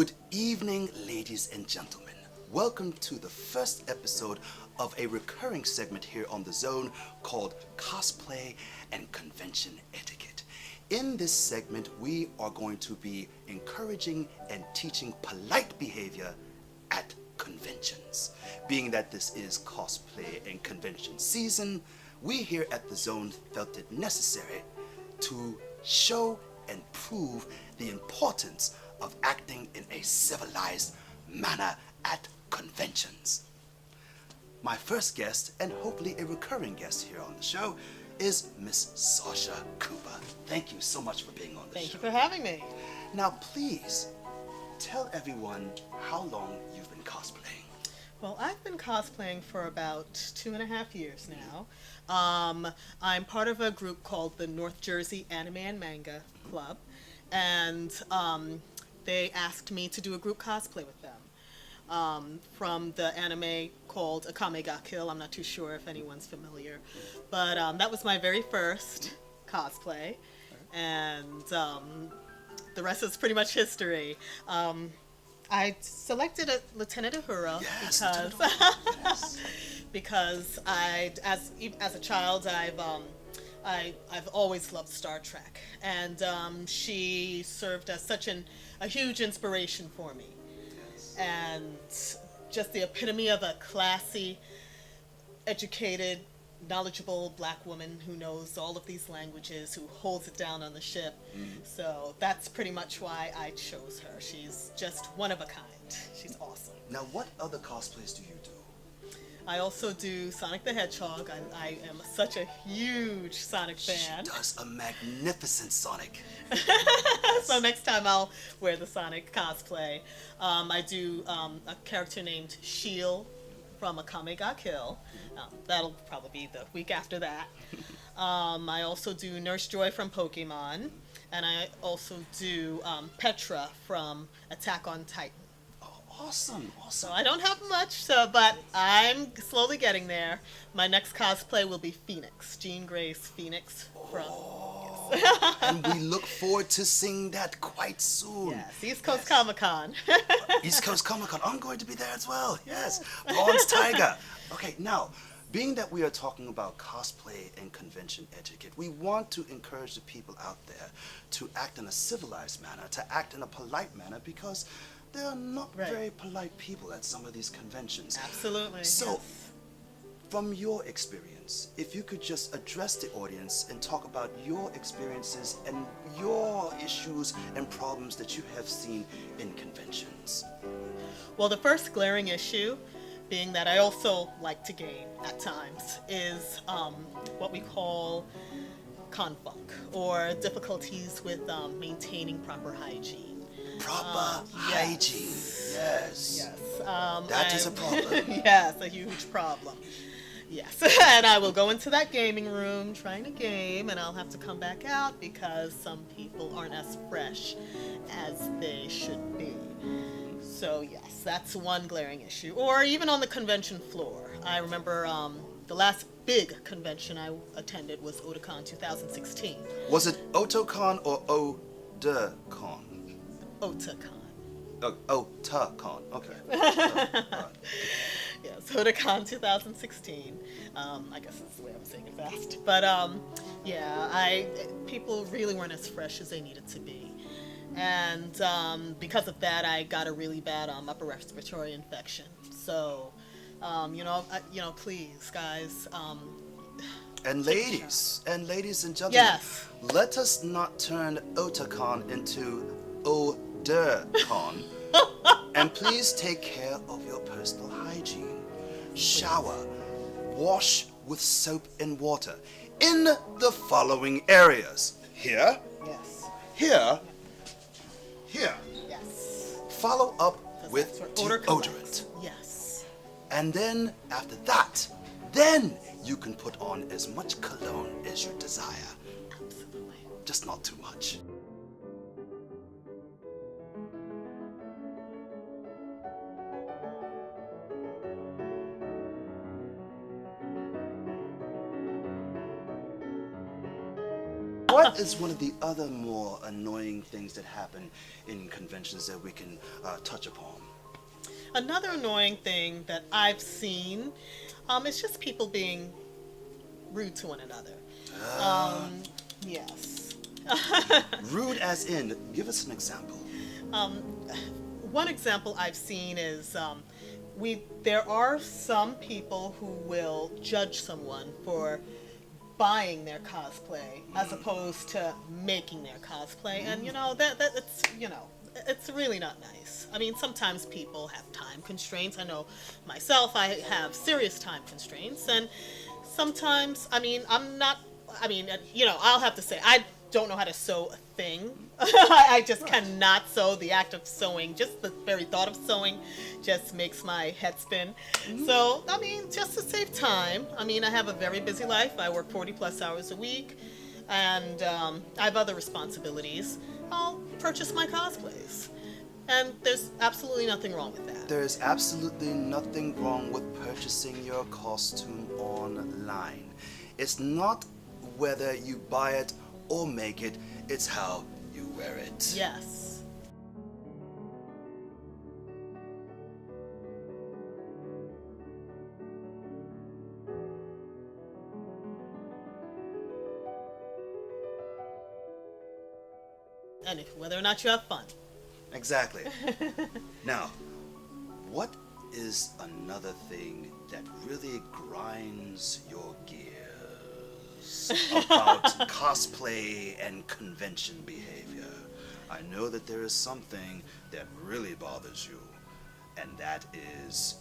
Good evening, ladies and gentlemen. Welcome to the first episode of a recurring segment here on The Zone called Cosplay and Convention Etiquette. In this segment, we are going to be encouraging and teaching polite behavior at conventions. Being that this is cosplay and convention season, we here at The Zone felt it necessary to show and prove the importance of acting in a civilized manner at conventions. My first guest, and hopefully a recurring guest here on the show, is Miss Sasha Cooper. Thank you so much for being on the show. Thank you for having me. Now please, tell everyone how long you've been cosplaying. Well, I've been cosplaying for about 2.5 years now. I'm part of a group called the North Jersey Anime and Manga Club, and they asked me to do a group cosplay with them from the anime called Akame ga Kill. I'm not too sure if anyone's familiar, but that was my very first cosplay, and the rest is pretty much history. I selected a Lieutenant Uhura because as a child I've always loved Star Trek, and she served as such a huge inspiration for me, and just the epitome of a classy, educated, knowledgeable black woman who knows all of these languages, who holds it down on the ship. So that's pretty much why I chose her. She's just one of a kind. She's awesome. Now, what other cosplays do you do? I also do Sonic the Hedgehog. I am such a huge Sonic fan. She does a magnificent Sonic. So next time I'll wear the Sonic cosplay. I do a character named Shield from Akame ga Kill. That'll probably be the week after that. I also do Nurse Joy from Pokemon, and I also do Petra from Attack on Titan. Awesome. So I don't have much, but I'm slowly getting there. My next cosplay will be Phoenix, Jean Grey's Phoenix from. Yes. And we look forward to seeing that quite soon. Yes, East Coast Comic-Con. East Coast Comic-Con. I'm going to be there as well. Yes. Bronze Tiger. Okay, now, being that we are talking about cosplay and convention etiquette, we want to encourage the people out there to act in a civilized manner, to act in a polite manner, because there are not very polite people at some of these conventions. Absolutely. So, from your experience, if you could just address the audience and talk about your experiences and your issues and problems that you have seen in conventions. Well, the first glaring issue, being that I also like to game at times, is what we call confunk, or difficulties with maintaining proper hygiene. Proper hygiene. Yes. Yes. That is a problem. Yes, a huge problem. Yes. And I will go into that gaming room trying to game, and I'll have to come back out because some people aren't as fresh as they should be. So yes, that's one glaring issue. Or even on the convention floor. I remember the last big convention I attended was Otakon 2016. Was it Otacon or Otakon? Otakon. Otakon. Okay. Yes, Otakon 2016. I guess that's the way I'm saying it fast. But people really weren't as fresh as they needed to be. And because of that, I got a really bad upper respiratory infection. So, please, guys. And ladies and gentlemen, yes, let us not turn Otakon into Odurcon. And please take care of your personal hygiene. Shower, wash with soap and water in the following areas. Here, yes, here, yes. Follow up with odor deodorant. Yes. And then after that, then you can put on as much cologne as you desire. Absolutely. Just not too much. What is one of the other more annoying things that happen in conventions that we can touch upon? Another annoying thing that I've seen is just people being rude to one another. Yes. Rude as in, give us an example. One example I've seen is there are some people who will judge someone for buying their cosplay as opposed to making their cosplay, and it's really not nice. I mean, sometimes people have time constraints. I know myself, I have serious time constraints, and sometimes, I'll have to say, I don't know how to sew a thing. I just cannot sew. The act of sewing, just the very thought of sewing just makes my head spin. So, just to save time, I have a very busy life. I work 40 plus hours a week, and I have other responsibilities. I'll purchase my cosplays. And there's absolutely nothing wrong with that. There's absolutely nothing wrong with purchasing your costume online. It's not whether you buy it or make it, it's how you wear it. Yes. And whether or not you have fun. Exactly. Now, what is another thing that really grinds your gears about cosplay and convention behavior? I know that there is something that really bothers you, and that is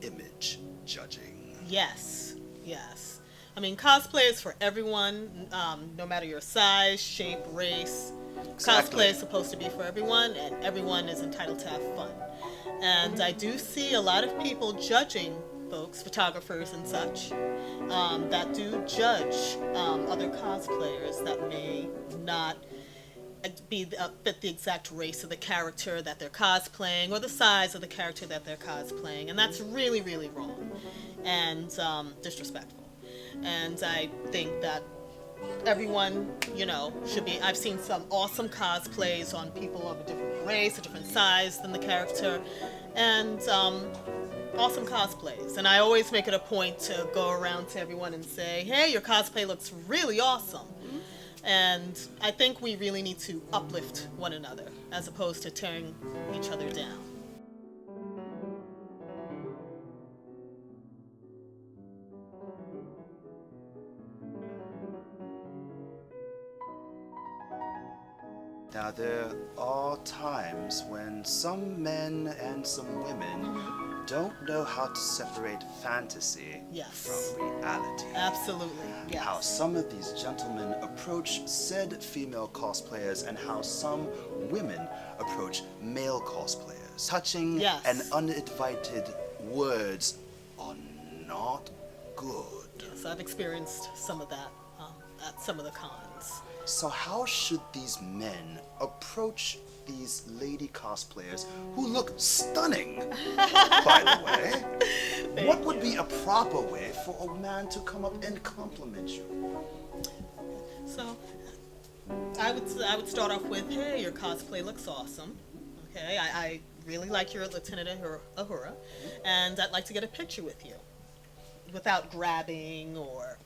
image judging. Yes, yes. Cosplay is for everyone, no matter your size, shape, race. Exactly. Cosplay is supposed to be for everyone, and everyone is entitled to have fun. And I do see a lot of people judging folks, photographers and such, that do judge other cosplayers that may not fit the exact race of the character that they're cosplaying or the size of the character that they're cosplaying. And that's really, really wrong and disrespectful. And I think that everyone, should be. I've seen some awesome cosplays on people of a different race, a different size than the character, and awesome cosplays. And I always make it a point to go around to everyone and say, hey, your cosplay looks really awesome. And I think we really need to uplift one another as opposed to tearing each other down. Now, there are times when some men and some women don't know how to separate fantasy Yes. from reality. Absolutely, yes. How some of these gentlemen approach said female cosplayers and how some women approach male cosplayers. Touching Yes. and uninvited words are not good. Yes, I've experienced some of that at some of the cons. So how should these men approach these lady cosplayers who look stunning, by the way? What would be a proper way for a man to come up and compliment you? So, I would start off with, hey, your cosplay looks awesome. Okay, I really like your Lieutenant Uhura, and I'd like to get a picture with you, without grabbing or.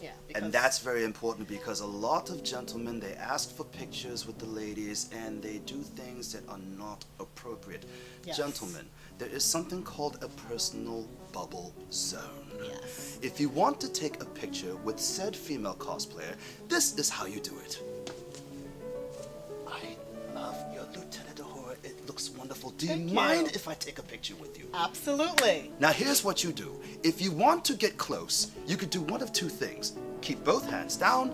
Yeah, And that's very important because a lot of gentlemen, they ask for pictures with the ladies and they do things that are not appropriate. Yes. Gentlemen, there is something called a personal bubble zone. Yes. If you want to take a picture with said female cosplayer, this is how you do it. I love your Lieutenant Uhura. It looks wonderful. Do Thank you you. mind if I take a picture with you? Absolutely. Now here's what you do. If you want to get close, you could do one of two things. Keep both hands down,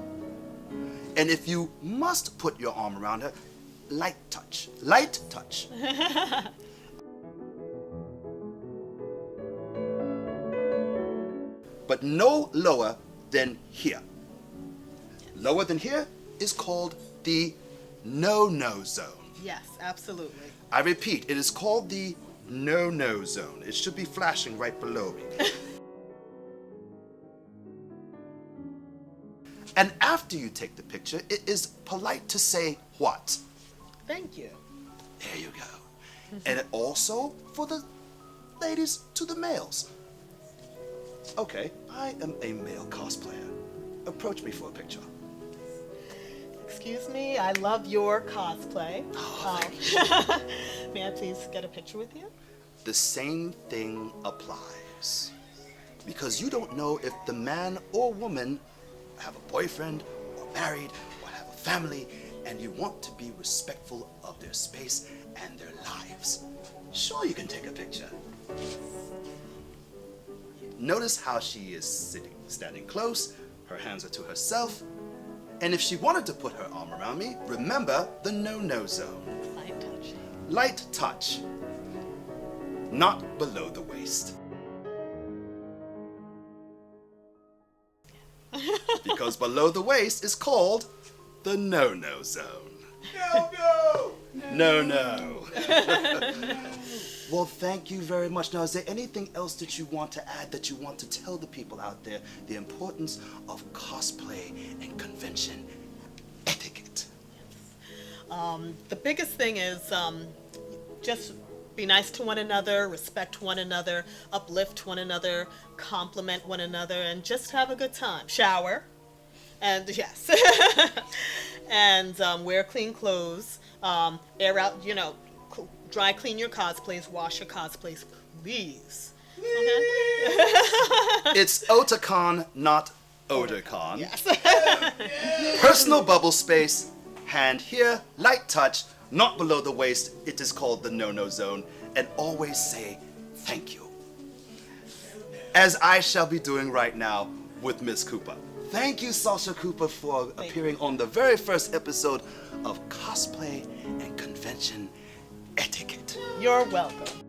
and if you must put your arm around her, light touch. Light touch. But no lower than here. Lower than here is called the no-no zone. Yes, absolutely. I repeat, it is called the no-no zone. It should be flashing right below me. And after you take the picture, it is polite to say what? Thank you. There you go. And also for the ladies to the males. Okay, I am a male cosplayer. Approach me for a picture. Excuse me, I love your cosplay. Oh, thank you. May I please get a picture with you? The same thing applies. Because you don't know if the man or woman have a boyfriend or married or have a family, and you want to be respectful of their space and their lives. Sure, you can take a picture. Notice how she is standing close, her hands are to herself, and if she wanted to put her arm around me, remember the no-no zone. Light touching. Light touch, not below the waist. Because below the waist is called the no-no zone. No. No. Well, thank you very much. Now, is there anything else that you want to add, that you want to tell the people out there, the importance of cosplay and convention etiquette? The biggest thing is just be nice to one another, respect one another, uplift one another, compliment one another, and just have a good time. Shower, and yes, and wear clean clothes, air out, dry clean your cosplays, wash your cosplays, please. Okay? It's Otakon, not Otakon. Yes. Personal bubble space, hand here, light touch, not below the waist. It is called the no-no zone. And always say thank you. As I shall be doing right now with Miss Cooper. Thank you, Sasha Cooper, for appearing on the very first episode of Cosplay and Convention Etiquette. You're welcome.